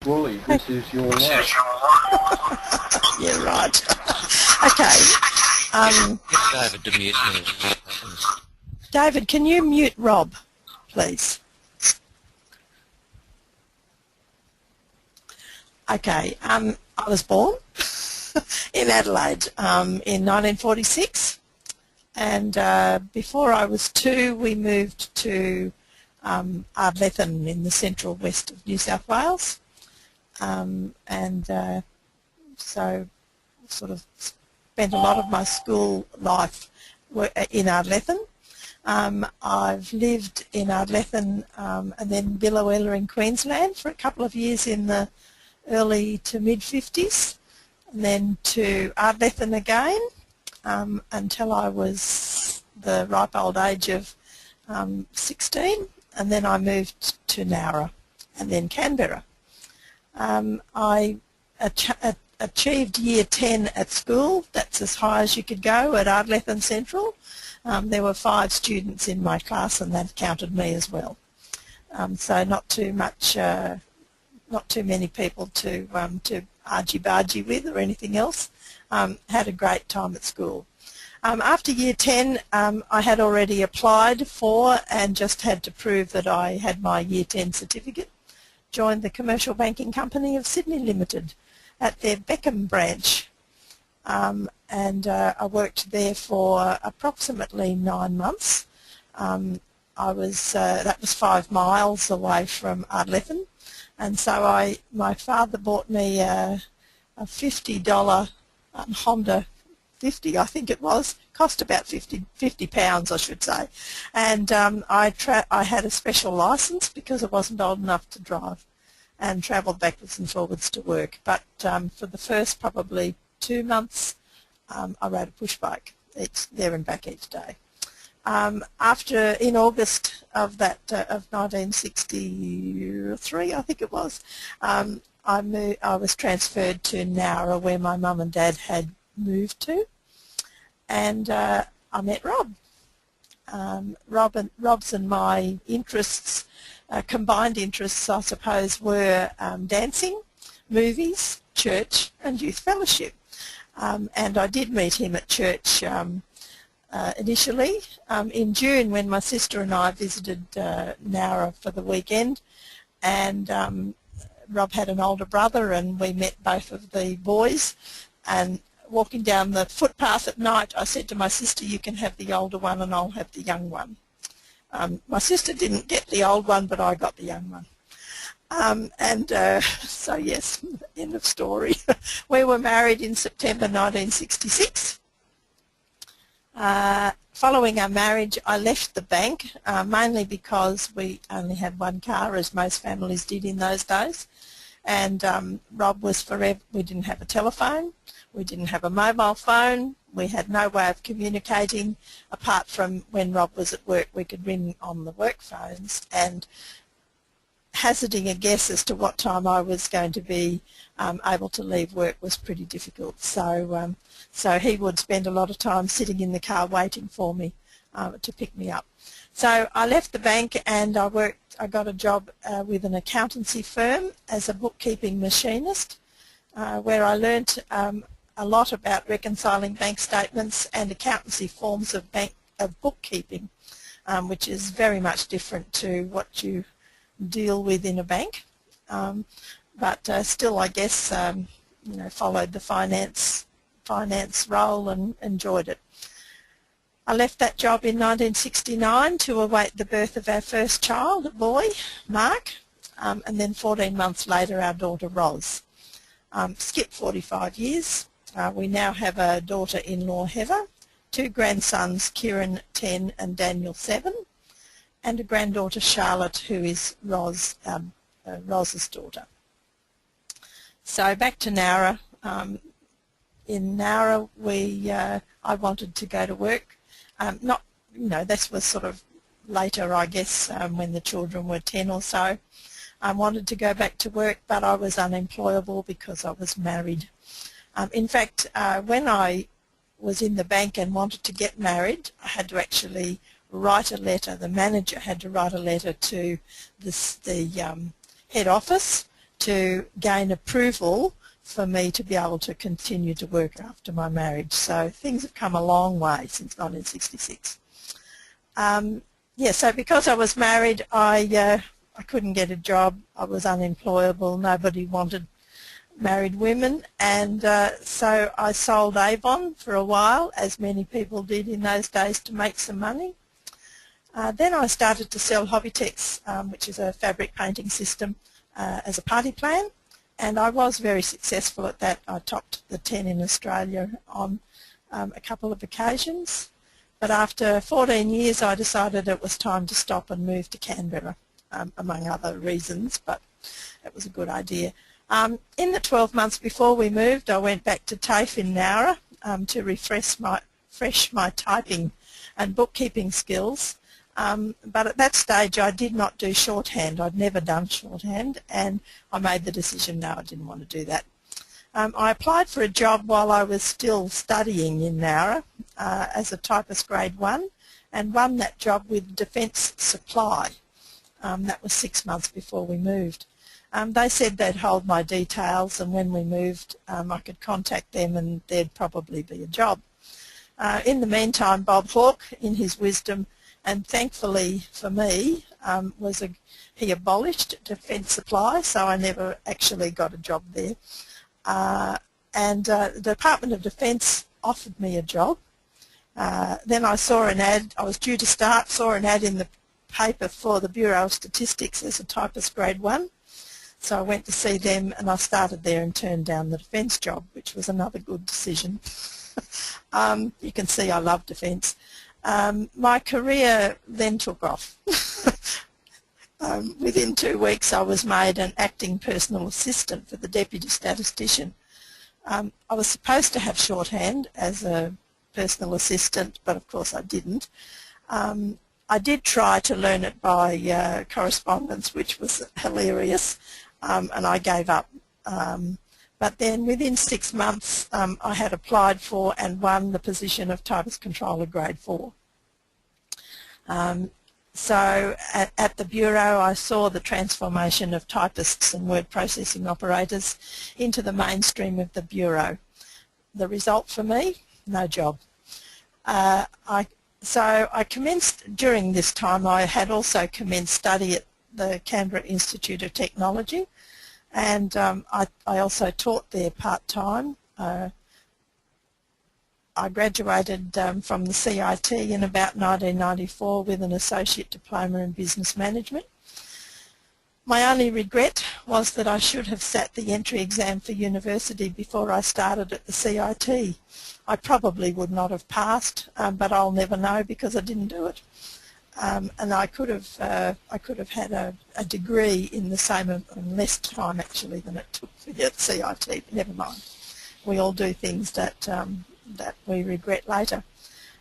Woolley, this is your life. Yeah, right. Okay. Get David to mute me. David, can you mute Rob, please? Okay. I was born in Adelaide in 1946, and before I was 2, we moved to Ardlethan in the central west of New South Wales, so sort of spent a lot of my school life in Ardlethan. I've lived in Ardlethan and then Billawela in Queensland for a couple of years in the early to mid-50s, and then to Ardlethan again until I was the ripe old age of 16, and then I moved to Nowra and then Canberra. I achieved Year 10 at school. That's as high as you could go at Ardlethan Central. There were 5 students in my class, and that counted me as well. So not too many people to argy-bargy with or anything else. Had a great time at school. After Year 10, I had already applied for and just had to prove that I had my Year 10 certificate. Joined the Commercial Banking Company of Sydney Limited at their Beckham branch, and I worked there for approximately 9 months. That was 5 miles away from Ardlethan, and so my father bought me a $50 Honda 50, I think it was, cost about 50 pounds, I should say, and I had a special licence because I wasn't old enough to drive, and travelled backwards and forwards to work. But for the first probably 2 months, I rode a push bike there and back each day. In August of 1963, I think it was, I was transferred to Nowra, where my mum and dad had moved to, and I met Rob. Rob's and my interests, combined interests, I suppose, were dancing, movies, church, and youth fellowship. And I did meet him at church initially in June, when my sister and I visited Nowra for the weekend, and Rob had an older brother, and we met both of the boys. And walking down the footpath at night, I said to my sister, "You can have the older one and I'll have the young one." My sister didn't get the old one, but I got the young one. So yes, end of story. We were married in September 1966. Following our marriage, I left the bank, mainly because we only had one car, as most families did in those days. And Rob was forever. We didn't have a telephone. We didn't have a mobile phone. We had no way of communicating apart from when Rob was at work. We could ring on the work phones, and hazarding a guess as to what time I was going to be able to leave work was pretty difficult. So he would spend a lot of time sitting in the car waiting for me to pick me up. So I left the bank, and I got a job with an accountancy firm as a bookkeeping machinist, where I learnt a lot about reconciling bank statements and accountancy forms of bookkeeping, which is very much different to what you deal with in a bank, but still, I guess, followed the finance role and enjoyed it. I left that job in 1969 to await the birth of our first child, a boy, Mark, and then 14 months later our daughter Roz. Skip 45 years. We now have a daughter-in-law, Heather, 2 grandsons, Kieran 10 and Daniel 7, and a granddaughter, Charlotte, who is Roz's daughter. So back to Nowra. In Nowra, I wanted to go to work. This was sort of later, I guess, when the children were 10 or so. I wanted to go back to work, but I was unemployable because I was married. In fact, when I was in the bank and wanted to get married, I had to actually write a letter. The manager had to write a letter to the head office to gain approval for me to be able to continue to work after my marriage. So things have come a long way since 1966. So because I was married, I couldn't get a job. I was unemployable. Nobody wanted married women, and so I sold Avon for a while, as many people did in those days, to make some money. Then I started to sell Hobbytex, which is a fabric painting system, as a party plan, and I was very successful at that. I topped the 10 in Australia on a couple of occasions, but after 14 years I decided it was time to stop and move to Canberra, among other reasons, but it was a good idea. In the 12 months before we moved, I went back to TAFE in Nowra to refresh my typing and bookkeeping skills. But at that stage I did not do shorthand. I'd never done shorthand, and I made the decision no, I didn't want to do that. I applied for a job while I was still studying in Nowra as a typist grade 1, and won that job with Defence Supply. That was 6 months before we moved. They said they'd hold my details, and when we moved I could contact them and there'd probably be a job. In the meantime, Bob Hawke, in his wisdom, and thankfully for me, he abolished Defence Supply, so I never actually got a job there. The Department of Defence offered me a job. Then I saw an ad, I was due to start, saw an ad in the paper for the Bureau of Statistics as a typist grade 1. So I went to see them, and I started there and turned down the Defence job, which was another good decision. You can see I love Defence. My career then took off. Within 2 weeks I was made an acting personal assistant for the Deputy Statistician. I was supposed to have shorthand as a personal assistant, but of course I didn't. I did try to learn it by correspondence, which was hilarious, and I gave up. But then within 6 months I had applied for and won the position of Typist Controller Grade 4. So at the Bureau I saw the transformation of typists and word processing operators into the mainstream of the Bureau. The result for me? No job. So I commenced, during this time I had also commenced study at the Canberra Institute of Technology, and I also taught there part-time. I graduated from the CIT in about 1994 with an Associate Diploma in Business Management. My only regret was that I should have sat the entry exam for university before I started at the CIT. I probably would not have passed, but I'll never know because I didn't do it. And I could have had a degree in the same, in less time actually than it took for me at CIT. But never mind. We all do things that we regret later.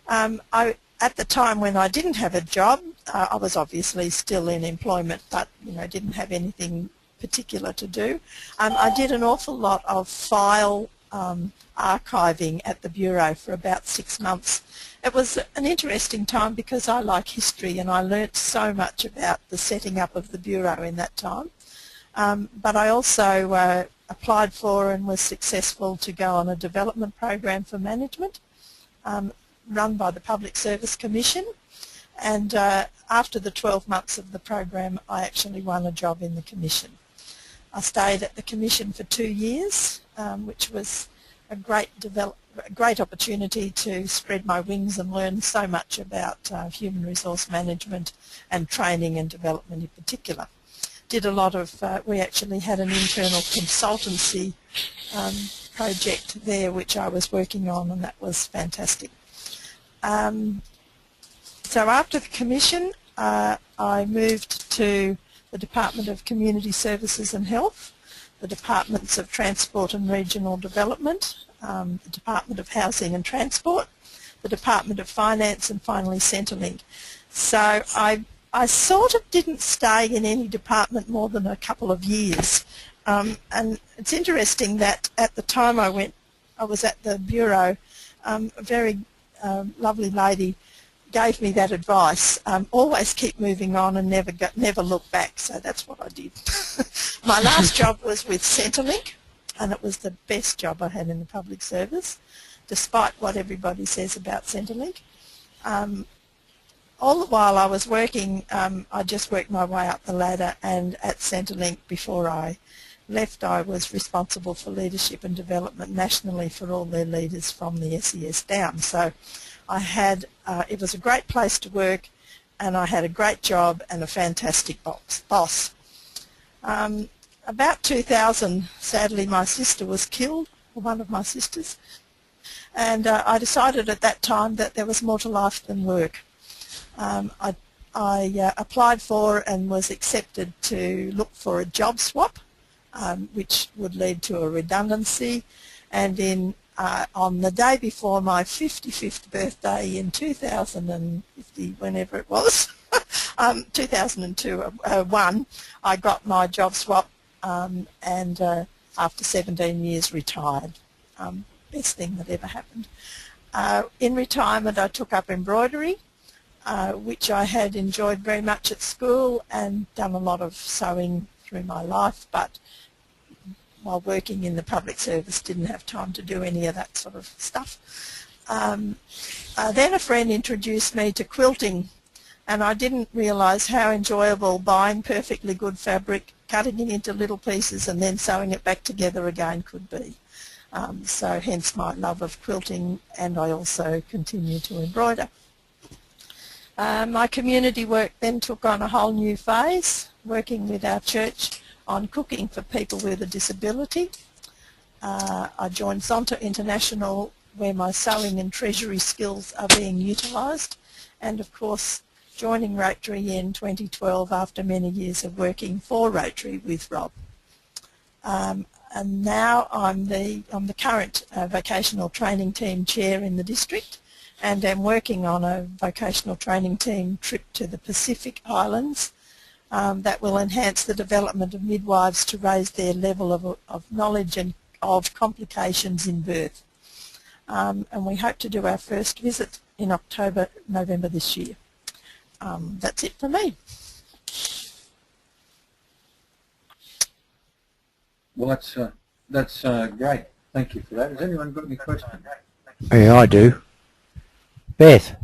At the time when I didn't have a job, I was obviously still in employment, but didn't have anything particular to do. I did an awful lot of file archiving at the Bureau for about 6 months. It was an interesting time because I like history, and I learnt so much about the setting up of the Bureau in that time. But I also applied for and was successful to go on a development program for management run by the Public Service Commission, and after the 12 months of the program I actually won a job in the Commission. I stayed at the Commission for 2 years, which was a great opportunity to spread my wings and learn so much about human resource management and training and development in particular. Did a lot of, we actually had an internal consultancy project there which I was working on, and that was fantastic. So after the Commission I moved to the Department of Community Services and Health, the Departments of Transport and Regional Development, the Department of Housing and Transport, the Department of Finance, and finally Centrelink. So I sort of didn't stay in any department more than a couple of years. And it's interesting that at the time I was at the Bureau, a very lovely lady gave me that advice. Always keep moving on and never look back. So that's what I did. My last job was with Centrelink, and it was the best job I had in the public service, despite what everybody says about Centrelink. All the while I was working, I just worked my way up the ladder, and at Centrelink, before I left, I was responsible for leadership and development nationally for all their leaders from the SES down. So I had, it was a great place to work, and I had a great job and a fantastic boss. About 2000, sadly, my sister was killed, or one of my sisters, and I decided at that time that there was more to life than work. I applied for and was accepted to look for a job swap, which would lead to a redundancy, and on the day before my 55th birthday in 2050, whenever it was, 2001, I got my job swap, and after 17 years retired. Best thing that ever happened. In retirement I took up embroidery, which I had enjoyed very much at school and done a lot of sewing through my life, but while working in the public service didn't have time to do any of that sort of stuff. Then a friend introduced me to quilting, and I didn't realise how enjoyable buying perfectly good fabric, cutting it into little pieces and then sewing it back together again could be. So hence my love of quilting, and I also continue to embroider. My community work then took on a whole new phase, working with our church on cooking for people with a disability. I joined Zonta International, where my sewing and treasury skills are being utilised, and of course joining Rotary in 2012 after many years of working for Rotary with Rob. And now I'm the current vocational training team chair in the district, and am working on a vocational training team trip to the Pacific Islands that will enhance the development of midwives to raise their level of knowledge and of complications in birth. And we hope to do our first visit in November this year. That's it for me. Well, that's great. Thank you for that. Has anyone got any questions? Yeah, I do. Beth.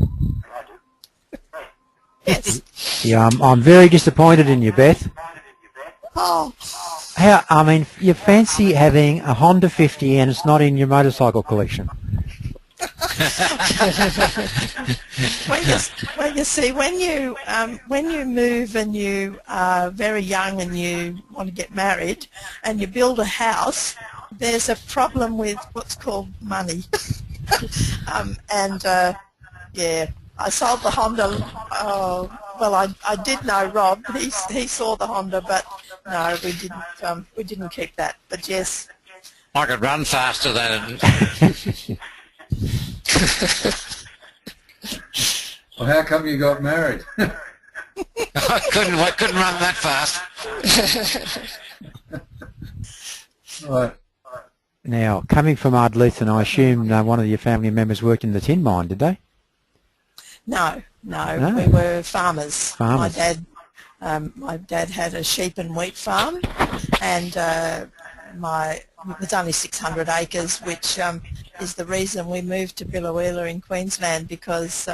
Yes. Yeah, I'm very disappointed in you, Beth. Oh. I mean, you fancy having a Honda 50 and it's not in your motorcycle collection. Well, you see, when you move and you are very young and you want to get married and you build a house, there's a problem with what's called money. Yeah, I sold the Honda. Well, I did know Rob. He saw the Honda, but no, we didn't keep that. But yes, I could run faster than. Well, how come you got married? I couldn't run that fast. Right. Now, coming from Ardlethan, I assume one of your family members worked in the tin mine, did they? No, we were farmers. Farmers. My dad had a sheep and wheat farm, and it was only 600 acres, which is the reason we moved to Biloela in Queensland, because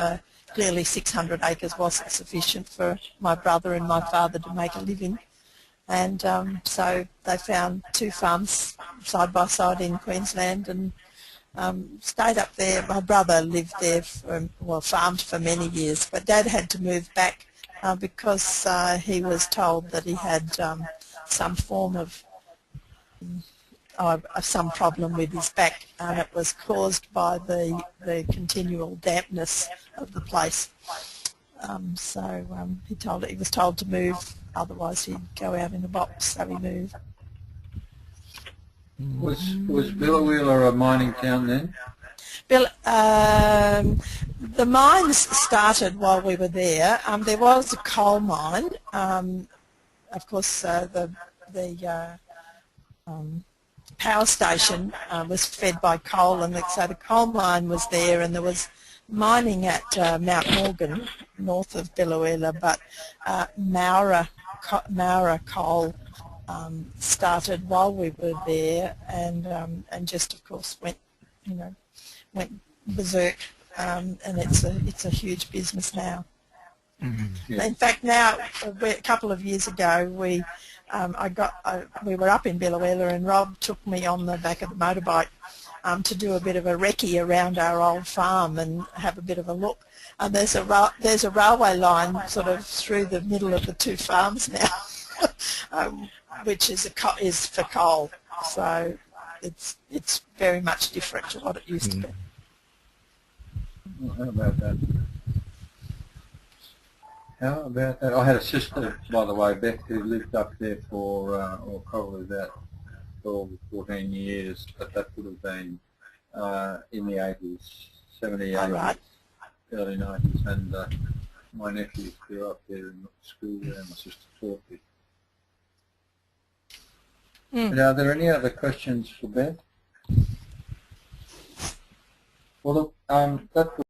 clearly 600 acres wasn't sufficient for my brother and my father to make a living. And so they found two farms side by side in Queensland and stayed up there. My brother lived there, farmed for many years, but Dad had to move back because he was told that he had some form of some problem with his back, and it was caused by the continual dampness of the place. He was told to move, otherwise he'd go out in a box, so he moved. Was Biloela a mining town then? The mines started while we were there. There was a coal mine. Of course, the power station was fed by coal, and so the coal mine was there, and there was mining at Mount Morgan, north of Biloela, but Maura coal started while we were there, and just of course went berserk, and it's a huge business now. Yeah. In fact, now a couple of years ago, we were up in Biloela, and Rob took me on the back of the motorbike to do a bit of a recce around our old farm and have a bit of a look. And there's a railway line sort of through the middle of the two farms now, which is for coal. So it's very much different to what it used to be. Well, how about that? How about that? I had a sister, by the way, Beth, who lived up there for, or probably about 12 or 14 years, but that would have been in the 80s, 70s, 80s, Right. early 90s, and my nephews grew up there and went to school there, and my sister taught there. But are there any other questions for Beth? Well, look, that